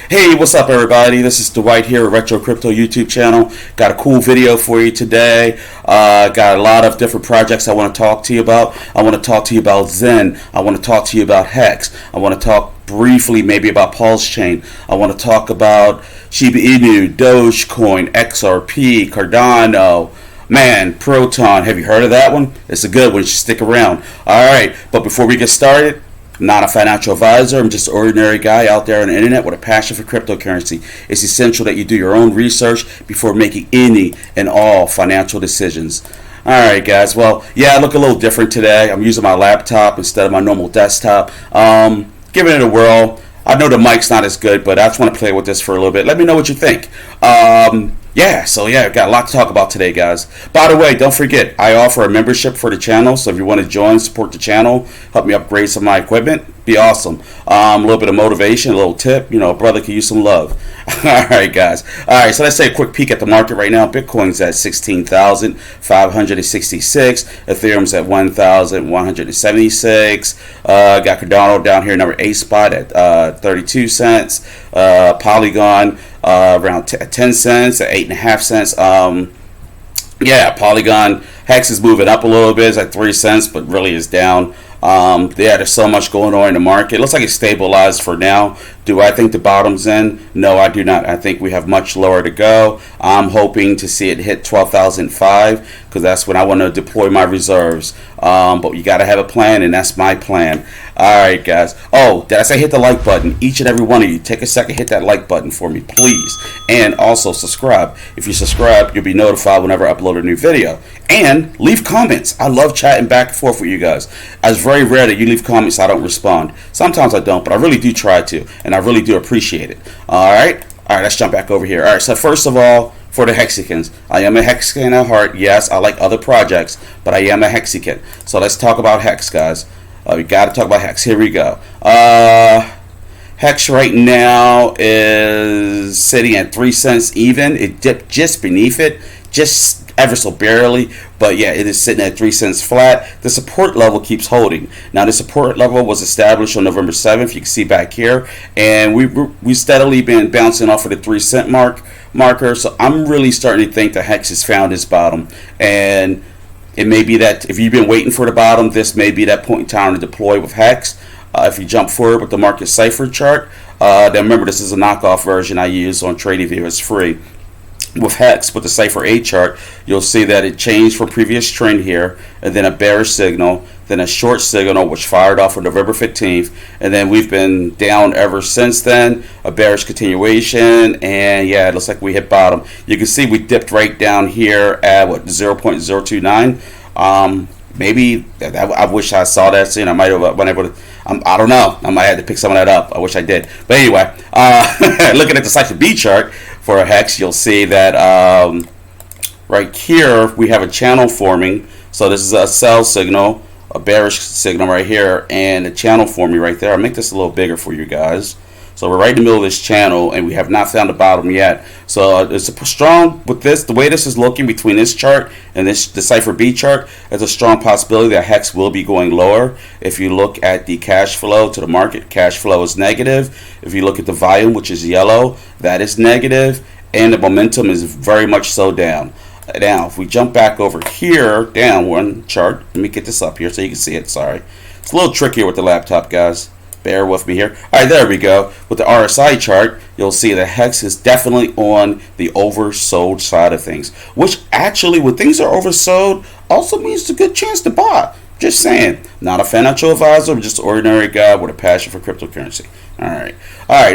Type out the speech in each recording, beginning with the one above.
Hey, what's up, everybody? This is Dwight here at Retro Crypto YouTube channel. Got a cool video for you today. Got a lot of different projects I want to talk to you about. I want to talk to you about XEN. I want to talk to you about HEX. I want to talk briefly maybe about Pulse Chain. I want to talk about Shiba Inu, Dogecoin, XRP, Cardano. Man, Proton. Have you heard of that one? It's a good one. You should stick around. All right, but before we get started, I'm not a financial advisor. I'm just an ordinary guy out there on the internet with a passion for cryptocurrency. It's essential that you do your own research before making any and all financial decisions. All right, guys. Well, yeah, I look a little different today. I'm using my laptop instead of my normal desktop. Giving it a whirl. I know the mic's not as good, but I just want to play with this for a little bit. Let me know what you think. I've got a lot to talk about today, guys. By the way, don't forget, I offer a membership for the channel, so if you want to join, support the channel, help me upgrade some of my equipment, be awesome. A little bit of motivation, a little tip, a brother could use some love. All right, guys. All right, so let's take a quick peek at the market right now. Bitcoin's at 16,566. Ethereum's at 1,176. Got Cardano down here, number 8 spot at 32 cents. Polygon around 10 cents at 8.5 cents. Polygon HEX is moving up a little bit. It's at 3 cents, but really is down. There's so much going on in the market. It looks like it's stabilized for now. Do I think the bottom's in? No, I do not. I think we have much lower to go. I'm hoping to see it hit 12,005 because that's when I want to deploy my reserves. But you got to have a plan, and that's my plan. All right, guys. Oh, did I say hit the like button? Each and every one of you, take a second, hit that like button for me, please. And also subscribe. If you subscribe, you'll be notified whenever I upload a new video. And leave comments. I love chatting back and forth with you guys. It's very rare that you leave comments I don't respond. Sometimes I don't, but I really do try to, and I really do appreciate it. All right, let's jump back over here. All right, so first of all, for the Hexicans, I am a Hexican at heart. Yes, I like other projects, but I am a Hexican. So let's talk about Hex, guys. We got to talk about Hex. Here we go. Hex right now is sitting at 3 cents even. It dipped just beneath it, just ever so barely, but yeah, it is sitting at 3 cents flat. The support level keeps holding. Now, the support level was established on November 7th. You can see back here, and we steadily been bouncing off of the 3 cent marker. So I'm really starting to think that Hex has found its bottom, and it may be that if you've been waiting for the bottom, this may be that point in time to deploy with Hex. If you jump forward with the market cipher chart, then remember this is a knockoff version I use on TradingView. It's free. With HEX, with the Cipher A chart, you'll see that it changed from previous trend here, and then a bearish signal, then a short signal, which fired off on November 15th, and then we've been down ever since then, a bearish continuation, and yeah, it looks like we hit bottom. You can see we dipped right down here at, 0.029. Maybe, I wish I saw that soon. I might have been able to, I don't know. I might have to pick some of that up. I wish I did. But anyway, looking at the Cipher B chart for a Hex, you'll see that right here we have a channel forming. So this is a sell signal, a bearish signal right here, and a channel forming right there. I'll make this a little bigger for you guys. So we're right in the middle of this channel, and we have not found the bottom yet. So it's a strong, with this, the way this is looking between this chart and the Cipher B chart, there's a strong possibility that Hex will be going lower. If you look at the cash flow to the market, cash flow is negative. If you look at the volume, which is yellow, that is negative, and the momentum is very much so down. Now, if we jump back over here, down one chart, let me get this up here so you can see it. Sorry. It's a little trickier with the laptop, guys. Bear with me here. All right, there we go. With the RSI chart, you'll see that Hex is definitely on the oversold side of things, which actually, when things are oversold, also means it's a good chance to buy. Just saying. Not a financial advisor, but just an ordinary guy with a passion for cryptocurrency. All right,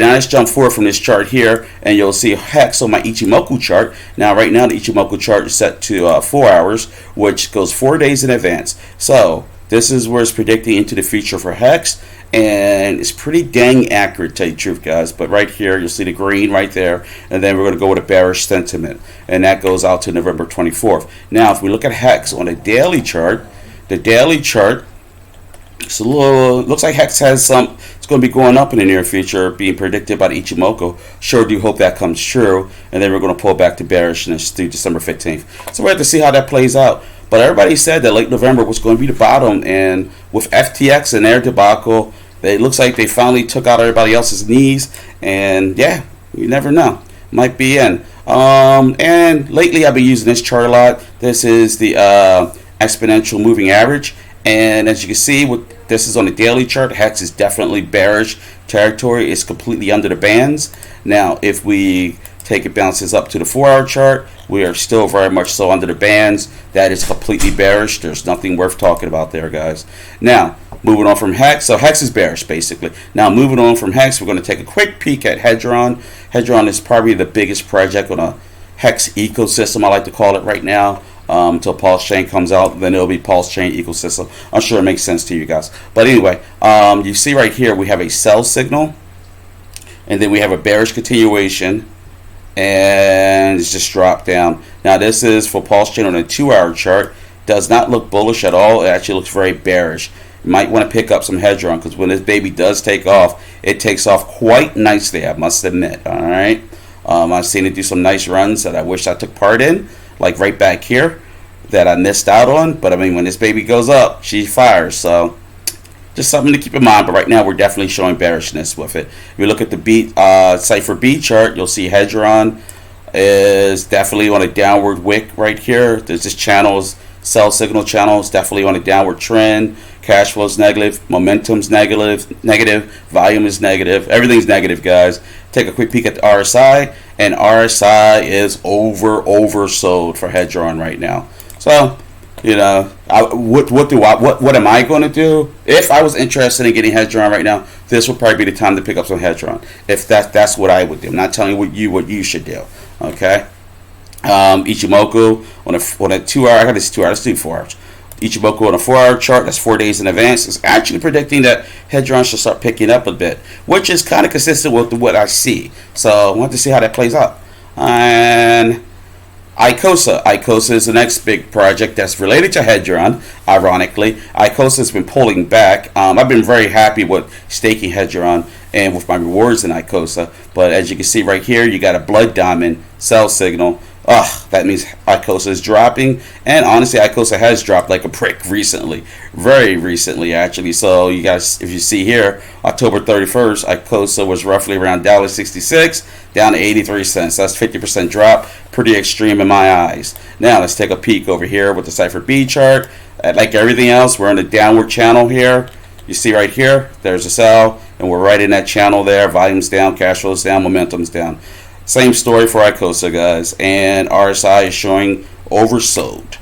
now let's jump forward from this chart here, and you'll see Hex on my Ichimoku chart. Now, right now, the Ichimoku chart is set to 4 hours, which goes 4 days in advance. So this is where it's predicting into the future for Hex, and it's pretty dang accurate, to tell you the truth, guys. But right here, you'll see the green right there, and then we're going to go with a bearish sentiment, and that goes out to November 24th. Now, if we look at Hex on a daily chart, the daily chart, it's a little, looks like Hex has some, it's going to be going up in the near future, being predicted by the Ichimoku. Sure do hope that comes true, and then we're going to pull back to bearishness through December 15th. So we have to see how that plays out. But everybody said that late November was going to be the bottom, and with FTX and their debacle, It looks like they finally took out everybody else's knees, and yeah, you never know, might be in. And lately I've been using this chart a lot. This is the exponential moving average, and as you can see, this is on the daily chart. HEX is definitely bearish territory. It's completely under the bands. Now, if we take it bounces up to the 4-hour chart, we are still very much so under the bands. That is completely bearish. There's nothing worth talking about there, guys. Now, moving on from HEX. So HEX is bearish, basically. Now, moving on from HEX, we're going to take a quick peek at Hedron. Hedron is probably the biggest project on a HEX ecosystem, I like to call it right now. Until Pulse Chain comes out, then it'll be Pulse Chain ecosystem. I'm sure it makes sense to you guys. But anyway, you see right here, we have a sell signal, and then we have a bearish continuation, and it's just dropped down. Now, this is for Pulse Chain on a 2-hour chart. Does not look bullish at all. It actually looks very bearish. You might want to pick up some Hedron, because when this baby does take off, it takes off quite nicely, I must admit. All right, I've seen it do some nice runs that I wish I took part in, like right back here, that I missed out on. But I mean, when this baby goes up, she fires. So just something to keep in mind. But right now, we're definitely showing bearishness with it. If you look at the Cypher B chart, you'll see Hedron is definitely on a downward wick right here. There's this channel's sell signal channel is definitely on a downward trend. Cash flow is negative, momentum's negative, volume is negative, everything's negative, guys. Take a quick peek at the RSI, and RSI is oversold for Hedron right now. So, you know, what am I going to do? If I was interested in getting Hedron right now, this would probably be the time to pick up some Hedron. If that's what I would do. I'm not telling what you should do. Okay. Ichimoku on a 2-hour. I got this 2 hours. Let's do 4 hours. Ichimoku on a 4-hour chart, that's 4 days in advance, is actually predicting that Hedron should start picking up a bit, which is kind of consistent with what I see. So I want to see how that plays out. And ICOSA. ICOSA is the next big project that's related to Hedron, ironically. ICOSA has been pulling back. I've been very happy with staking Hedron and with my rewards in ICOSA. But as you can see right here, you got a blood diamond sell signal. That means ICOSA is dropping, and honestly, ICOSA has dropped like a brick recently, very recently actually. So you guys, if you see here, October 31st, ICOSA was roughly around $1.66, down to 83 cents. That's 50% drop, pretty extreme in my eyes. Now let's take a peek over here with the Cypher B chart. Like everything else, we're in a downward channel here. You see right here, there's a sell, and we're right in that channel there. Volume's down, cash flow's down, momentum's down. Same story for ICOSA, guys, and RSI is showing oversold.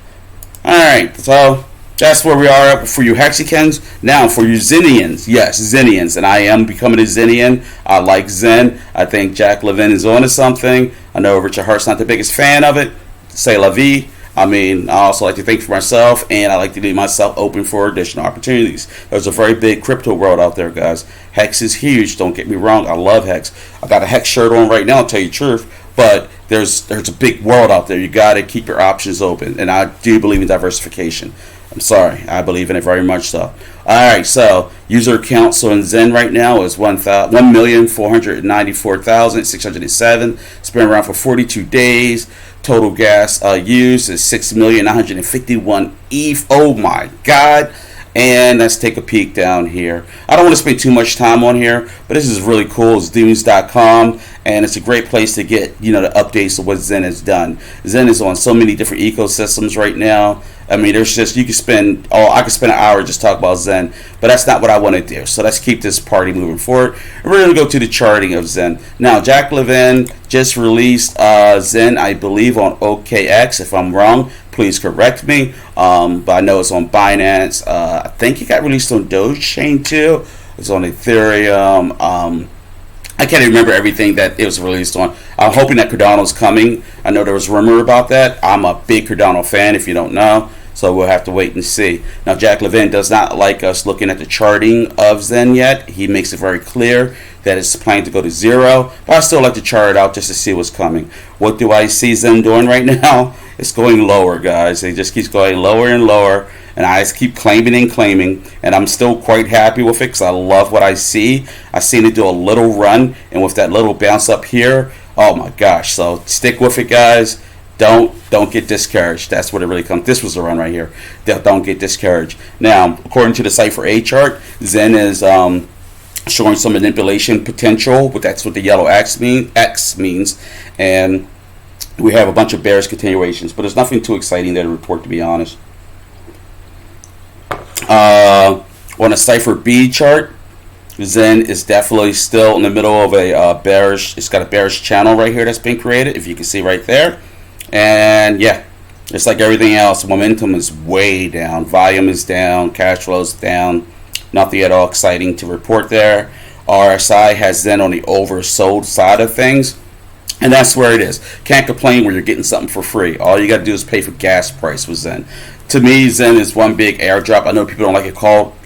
Alright, so that's where we are for you Hexicans. Now for you Zenians, yes, Zenians, and I am becoming a Zenian. I like Zen. I think Jack Levin is onto something. I know Richard Hart's not the biggest fan of it. C'est la vie. I mean, I also like to think for myself, and I like to leave myself open for additional opportunities. There's a very big crypto world out there, guys. HEX is huge. Don't get me wrong. I love HEX. I got a HEX shirt on right now, to tell you the truth. But there's a big world out there. You got to keep your options open, and I do believe in diversification. I'm sorry. I believe in it very much so. All right, so user count so in Zen right now is 1,494,607. It's been around for 42 days. Total gas used is 6,951 ETH. Oh my God. And let's take a peek down here. I don't want to spend too much time on here, but this is really cool. It's dunes.com, and it's a great place to get, you know, the updates of what Zen has done. Zen is on so many different ecosystems right now. I mean, there's just, I could spend an hour just talk about Zen, but that's not what I want to do. So let's keep this party moving forward. And we're going to go to the charting of Zen. Now, Jack Levin just released Zen, I believe, on OKX. If I'm wrong, please correct me. But I know it's on Binance. I think it got released on Dogechain too. It's on Ethereum. I can't even remember everything that it was released on. I'm hoping that Cardano's coming. I know there was rumor about that. I'm a big Cardano fan, if you don't know. So we'll have to wait and see. Now, Jack Levin does not like us looking at the charting of Zen yet. He makes it very clear that it's planning to go to zero. But I still like to chart it out just to see what's coming. What do I see Zen doing right now? It's going lower, guys. It just keeps going lower and lower. And I just keep claiming and claiming. And I'm still quite happy with it because I love what I see. I've seen it do a little run. And with that little bounce up here, oh my gosh. So stick with it, guys. Don't get discouraged. That's what it really comes. This was the run right here. Don't get discouraged. Now, according to the Cypher A chart, Zen is showing some manipulation potential, but that's what the yellow X means, and we have a bunch of bearish continuations, but there's nothing too exciting there to report, to be honest. On a Cipher B chart, XEN is definitely still in the middle of a bearish. It's got a bearish channel right here that's been created, if you can see right there. And yeah, it's like everything else. Momentum is way down. Volume is down. Cash flow is down. Nothing at all exciting to report there. RSI has XEN on the oversold side of things. And that's where it is. Can't complain when you're getting something for free. All you got to do is pay for gas price with XEN. To me, XEN is one big airdrop. I know people don't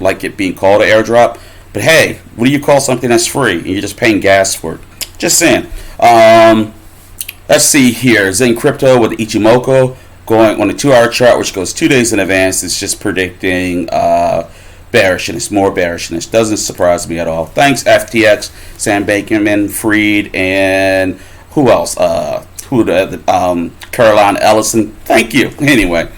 like it being called an airdrop. But hey, what do you call something that's free and you're just paying gas for it? Just saying. Let's see here. XEN Crypto with Ichimoku going on the 2-hour chart, which goes 2 days in advance. It's just predicting bearishness, more bearishness. Doesn't surprise me at all. Thanks, FTX, Sam Bankman, Fried, and who else? Caroline Ellison. Thank you. Anyway,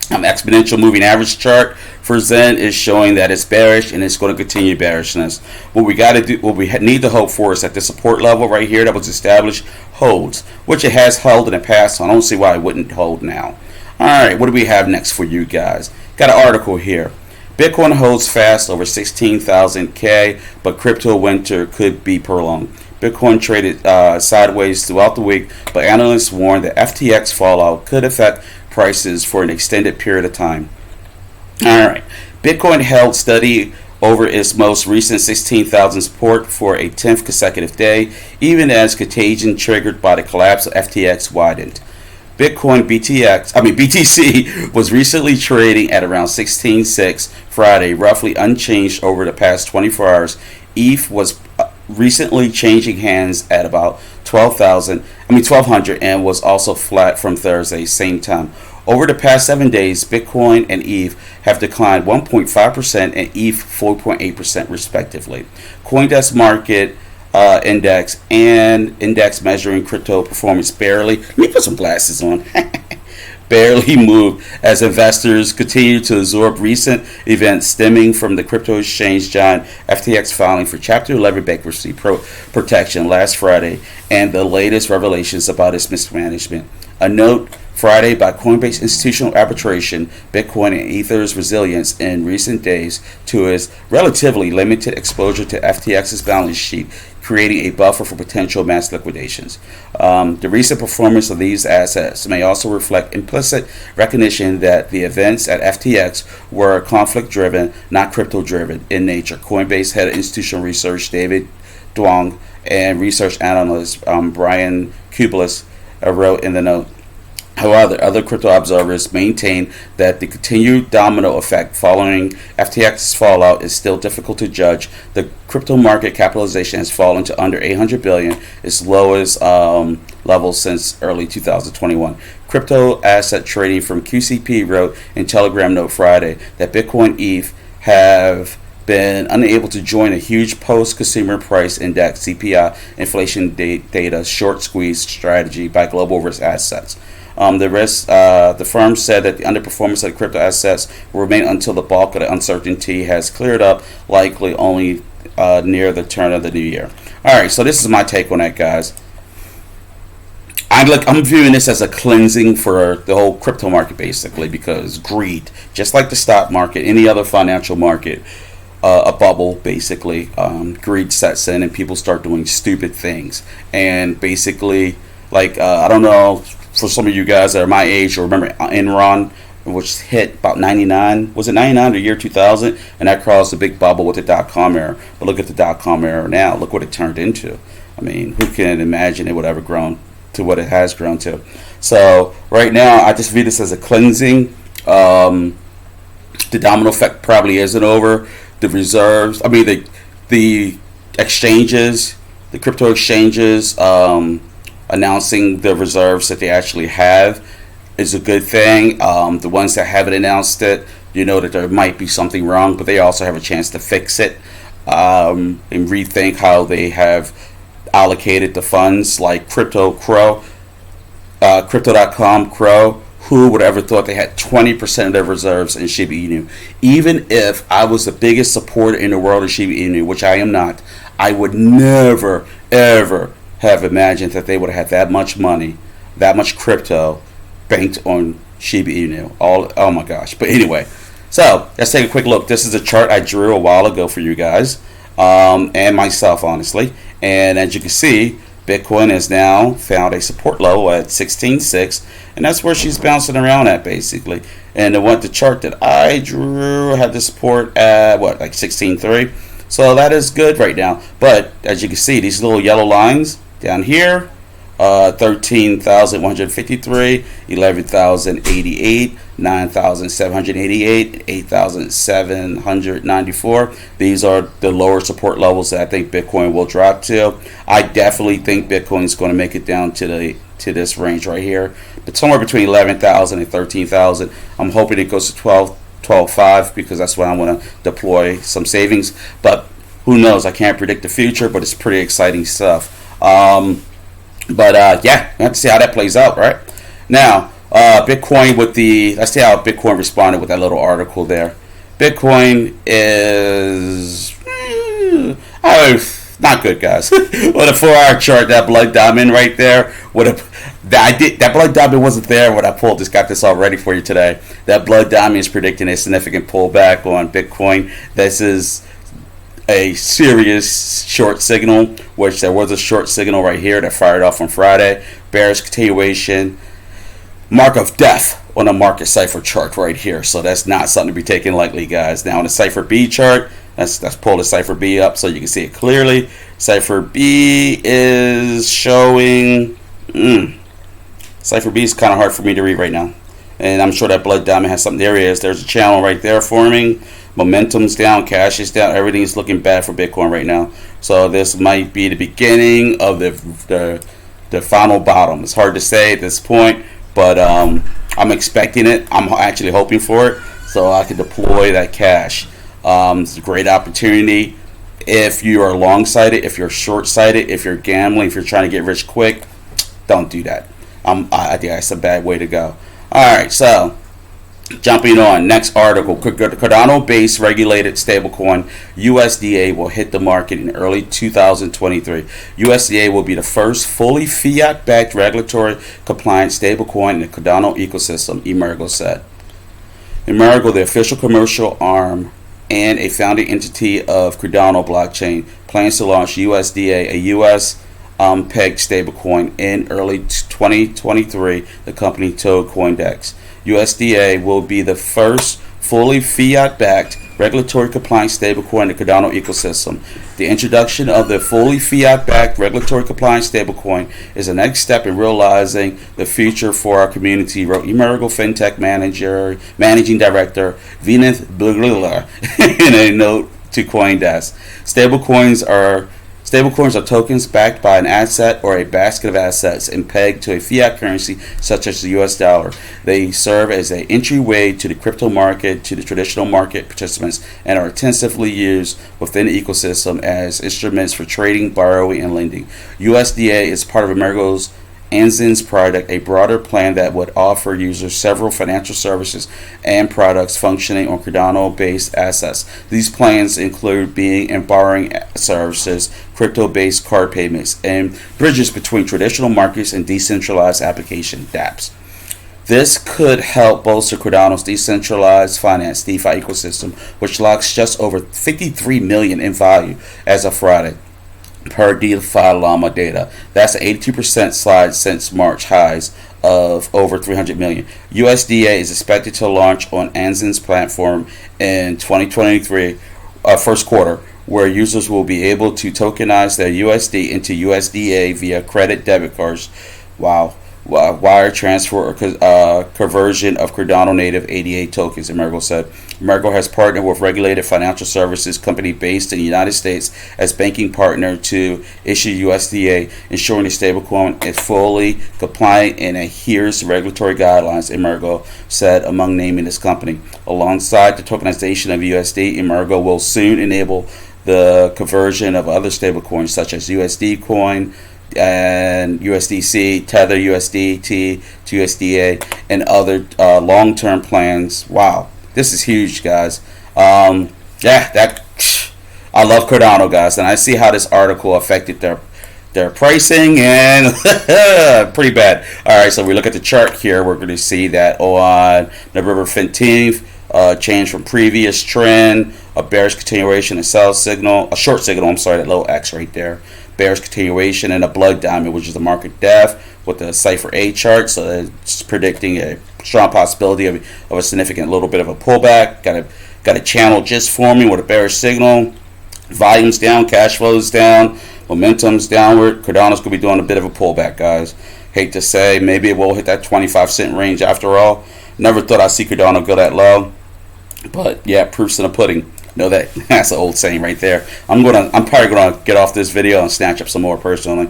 exponential moving average chart for XEN is showing that it's bearish and it's going to continue bearishness. What we got to do, what we need to hope for, is that the support level right here that was established holds, which it has held in the past. So I don't see why it wouldn't hold now. All right, what do we have next for you guys? Got an article here. Bitcoin holds fast over 16,000 K, but crypto winter could be prolonged. Bitcoin traded sideways throughout the week, but analysts warn that FTX fallout could affect prices for an extended period of time. Alright, Bitcoin held steady over its most recent 16,000 support for a 10th consecutive day, even as contagion triggered by the collapse of FTX widened. Bitcoin BTC was recently trading at around 16.6 Friday, roughly unchanged over the past 24 hours. ETH was recently changing hands at about 1,200 and was also flat from Thursday, same time. Over the past 7 days, Bitcoin and ETH have declined 1.5% and ETH 4.8% respectively. CoinDesk Market Index and index measuring crypto performance let me put some glasses on, barely moved as investors continue to absorb recent events stemming from the crypto exchange giant FTX filing for Chapter 11 bankruptcy protection last Friday and the latest revelations about its mismanagement. A note Friday by Coinbase Institutional Arbitration, Bitcoin and Ether's resilience in recent days to its relatively limited exposure to FTX's balance sheet, creating a buffer for potential mass liquidations. The recent performance of these assets may also reflect implicit recognition that the events at FTX were conflict-driven, not crypto-driven in nature. Coinbase head of institutional research David Duong and research analyst Brian Kubelis wrote in the note. However, other crypto observers maintain that the continued domino effect following FTX's fallout is still difficult to judge. The crypto market capitalization has fallen to under $800 billion, its lowest level since early 2021. Crypto asset trading from QCP wrote in Telegram note Friday that Bitcoin ETH have been unable to join a huge post-consumer price index CPI inflation data short squeeze strategy by global risk assets. The firm said that the underperformance of the crypto assets will remain until the bulk of the uncertainty has cleared up, likely only near the turn of the new year. All right, so this is my take on that, guys. I'm viewing this as a cleansing for the whole crypto market, basically, because greed, just like the stock market, any other financial market, a bubble, basically, greed sets in and people start doing stupid things. And basically, I don't know, for some of you guys that are my age, or remember Enron, which hit about 99, was it 99 or year 2000? And that caused a big bubble with the dot-com era. But look at the dot-com era now. Look what it turned into. I mean, who can imagine it would ever grown to what it has grown to? So right now, I just view this as a cleansing. The domino effect probably isn't over. The reserves, the exchanges, the crypto exchanges, announcing the reserves that they actually have is a good thing. The ones that haven't announced it, you know that there might be something wrong, but they also have a chance to fix it and rethink how they have allocated the funds, like Crypto.com Crow, Who would ever thought they had 20% of their reserves in Shiba Inu? Even if I was the biggest supporter in the world of Shiba Inu, which I am not, I would never, ever have imagined that they would have had that much money, that much crypto banked on Shiba Inu. Oh my gosh. But anyway, so let's take a quick look. This is a chart I drew a while ago for you guys, and myself, honestly. And as you can see, Bitcoin has now found a support level at 16.6, and that's where she's bouncing around at, basically. And the chart that I drew had the support at what, like 16.3. So that is good right now. But as you can see, these little yellow lines down here, 13,153, 11,088, 9,788, 8,794. These are the lower support levels that I think Bitcoin will drop to. I definitely think Bitcoin is going to make it down to this range right here, but somewhere between 11,000 and 13,000. I'm hoping it goes to 12.5 because that's when I want to deploy some savings. But who knows? I can't predict the future, but it's pretty exciting stuff. Yeah, we have to see how that plays out, right? Now, Bitcoin let's see how Bitcoin responded with that little article there. Bitcoin is not good, guys. With a 4-hour chart, that blood diamond right there. That blood diamond wasn't there when I got this all ready for you today. That blood diamond is predicting a significant pullback on Bitcoin. This is a serious short signal, which there was a short signal right here that fired off on Friday. Bearish continuation, mark of death on a market cipher chart right here. So that's not something to be taken lightly, guys. Now on the cipher B chart, let's pull the cipher B up so you can see it clearly. Cipher B is showing. Cipher B is kind of hard for me to read right now, and I'm sure that blood diamond has something. There it is. There's a channel right there forming. Momentum's down, cash is down, everything's looking bad for Bitcoin right now. So this might be the beginning of the final bottom. It's hard to say at this point, but I'm expecting it. I'm actually hoping for it so I can deploy that cash. It's a great opportunity if you are long-sighted, if you're short-sighted, if you're gambling, if you're trying to get rich quick. Don't do that. I think that's a bad way to go. All right, so jumping on, next article. Cardano-based regulated stablecoin USDA will hit the market in early 2023. USDA will be the first fully fiat-backed regulatory compliant stablecoin in the Cardano ecosystem, Emergo said. Emergo, the official commercial arm and a founding entity of Cardano blockchain, plans to launch USDA, a US pegged stablecoin, in early 2023, the company told CoinDesk. USDA will be the first fully fiat-backed, regulatory-compliant stablecoin in the Cardano ecosystem. The introduction of the fully fiat-backed, regulatory-compliant stablecoin is the next step in realizing the future for our community, wrote Emergo FinTech Managing Director Vinith Blugler in a note to CoinDesk. Stablecoins are tokens backed by an asset or a basket of assets and pegged to a fiat currency such as the US dollar. They serve as an entryway to the crypto market, to the traditional market participants, and are intensively used within the ecosystem as instruments for trading, borrowing, and lending. USDA is part of Emergo's XEN's product, a broader plan that would offer users several financial services and products functioning on Cardano-based assets. These plans include buying and borrowing services, crypto-based card payments, and bridges between traditional markets and decentralized application dApps. This could help bolster Cardano's decentralized finance DeFi ecosystem, which locks just over $53 million in value as of Friday, per DeFi Llama data. That's an 82% slide since March highs of over 300 million. USDA is expected to launch on XEN's platform in 2023, first quarter, where users will be able to tokenize their USD into USDA via credit debit cards. Wow. Wire transfer or conversion of Cardano native ADA tokens, Emergo said. Emergo has partnered with regulated financial services company based in the United States as banking partner to issue USDA, ensuring the stablecoin is fully compliant and adheres to regulatory guidelines, Emergo said, among naming this company. Alongside the tokenization of USD, Emergo will soon enable the conversion of other stablecoins such as USD Coin, and USDC, Tether, USDT, USDA, and other long-term plans. Wow, this is huge, guys. Yeah, that I love Cardano, guys, and I see how this article affected their pricing, and pretty bad. All right, so we look at the chart here. We're going to see that on November 15th, change from previous trend, a bearish continuation, a sell signal, a short signal. I'm sorry, that little X right there. Bearish continuation, and a blood diamond, which is the market depth with the Cipher A chart. So it's predicting a strong possibility of a significant little bit of a pullback. Got a channel just forming with a bearish signal. Volume's down, cash flow's down, momentum's downward. Cardano's going to be doing a bit of a pullback, guys. Hate to say, maybe it will hit that 25-cent range after all. Never thought I'd see Cardano go that low, but yeah, proof's in the pudding. Know that that's an old saying right there. I'm probably gonna get off this video and snatch up some more personally.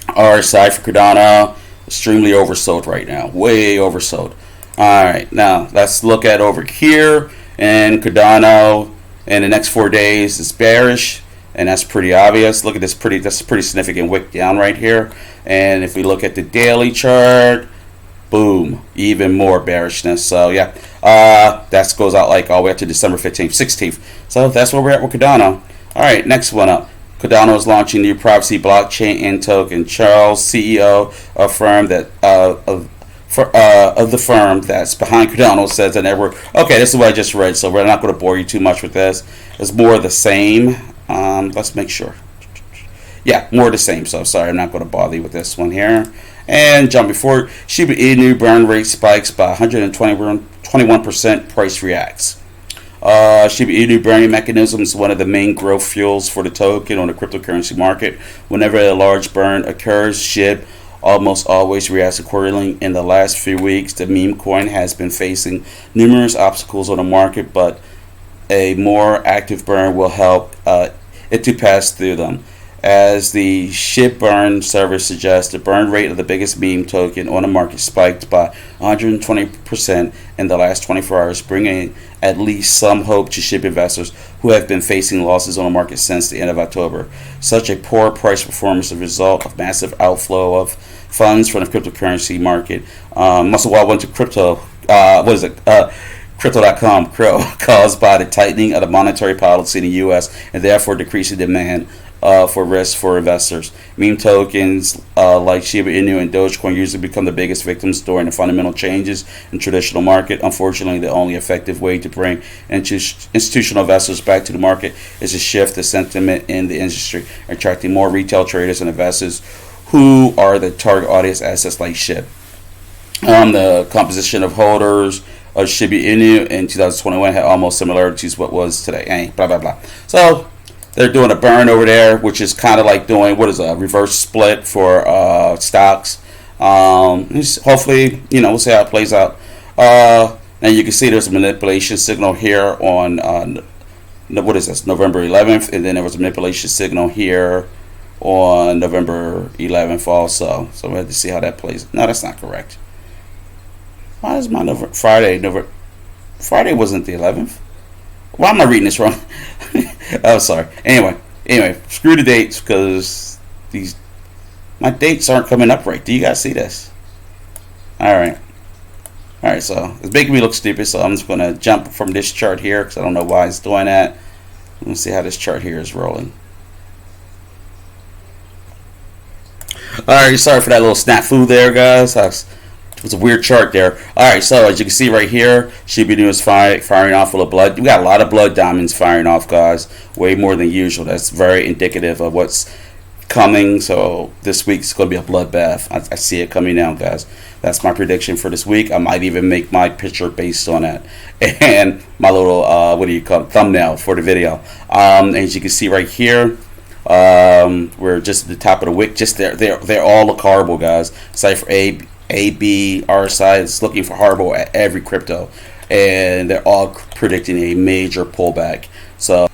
RSI for Cardano, extremely oversold right now, way oversold. All right, now let's look at over here, and Cardano in the next 4 days is bearish, and that's pretty obvious. Look at this that's a pretty significant wick down right here. And if we look at the daily chart, boom, even more bearishness. So yeah, that goes out like all the way up to December 15th, 16th. So that's where we're at with Cardano. All right, next one up. Cardano is launching new privacy blockchain and token. Charles, CEO of firm that of the firm that's behind Cardano, says that network. Okay, this is what I just read, so we're not going to bore you too much with this. It's more of the same. Let's make sure. Yeah, more of the same. So sorry, I'm not going to bother you with this one here. And jumping forward, Shiba Inu burn rate spikes by 121%. Price reacts. Shiba Inu burning mechanism is one of the main growth fuels for the token on the cryptocurrency market. Whenever a large burn occurs, SHIB almost always reacts accordingly. In the last few weeks, the meme coin has been facing numerous obstacles on the market, but a more active burn will help it to pass through them. As the SHIB burn service suggests, the burn rate of the biggest meme token on the market spiked by 120% in the last 24 hours, bringing at least some hope to SHIB investors who have been facing losses on the market since the end of October. Such a poor price performance is a result of massive outflow of funds from the cryptocurrency market. Muscle Wild went to crypto. Crypto.com caused by the tightening of the monetary policy in the U.S. and therefore decreasing demand for risk for investors. Meme tokens like Shiba Inu and Dogecoin usually become the biggest victims during the fundamental changes in traditional market. Unfortunately, the only effective way to bring institutional investors back to the market is to shift the sentiment in the industry, attracting more retail traders and investors who are the target audience assets like SHIB. The composition of holders of Shiba Inu in 2021 had almost similarities to what was today. Blah, blah, blah. So they're doing a burn over there, which is kind of like doing, what is a reverse split for stocks. Hopefully, we'll see how it plays out. And you can see there's a manipulation signal here on, what is this, November 11th. And then there was a manipulation signal here on November 11th also. So we have to see how that plays. No, that's not correct. Why is my Friday wasn't the 11th? Why am I reading this wrong? Oh, sorry. Anyway, screw the dates because my dates aren't coming up right. Do you guys see this? All right. So it's making me look stupid. So I'm just gonna jump from this chart here because I don't know why it's doing that. Let's see how this chart here is rolling. All right. Sorry for that little snafu there, guys. It was a weird chart there. All right, so as you can see right here, Shiba Inu is firing off full of blood. We got a lot of blood diamonds firing off, guys. Way more than usual. That's very indicative of what's coming. So this week's going to be a bloodbath. I see it coming now, guys. That's my prediction for this week. I might even make my picture based on that. And my little, thumbnail for the video. As you can see right here, we're just at the top of the wick. Just there. They're all look horrible, guys. Cipher A, B, RSI is looking for horrible at every crypto, and they're all predicting a major pullback. So,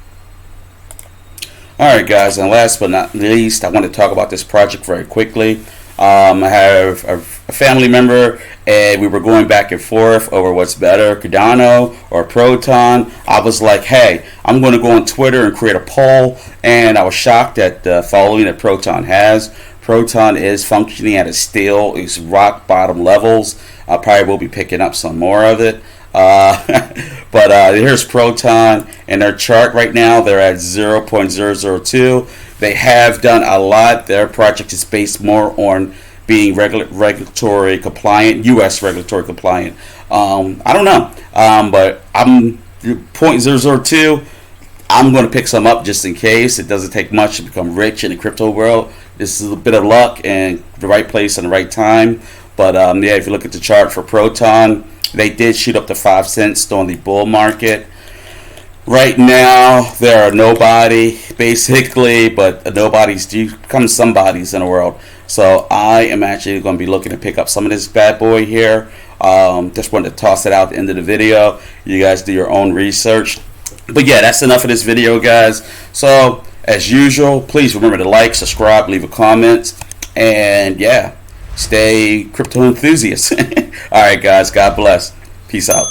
alright guys, and last but not least, I want to talk about this project very quickly. I have a family member, and we were going back and forth over what's better, Cardano or Proton. I was like, hey, I'm going to go on Twitter and create a poll, and I was shocked at the following that Proton has. Proton is functioning at its rock bottom levels. I probably will be picking up some more of it. But here's Proton and their chart right now. They're at 0.002. They have done a lot. Their project is based more on being regulatory compliant, U.S. regulatory compliant. I don't know, but I'm 0.002. I'm going to pick some up just in case. It doesn't take much to become rich in the crypto world. This is a bit of luck and the right place and the right time. But yeah, if you look at the chart for Proton, they did shoot up to 5 cents during the bull market. Right now, there are nobody, basically, but nobodies do become somebodies in the world. So I am actually going to be looking to pick up some of this bad boy here. Just wanted to toss it out at the end of the video. You guys do your own research. But yeah, that's enough of this video, guys. So as usual, please remember to like, subscribe, leave a comment, and yeah, stay crypto enthusiasts. All right, guys, God bless. Peace out.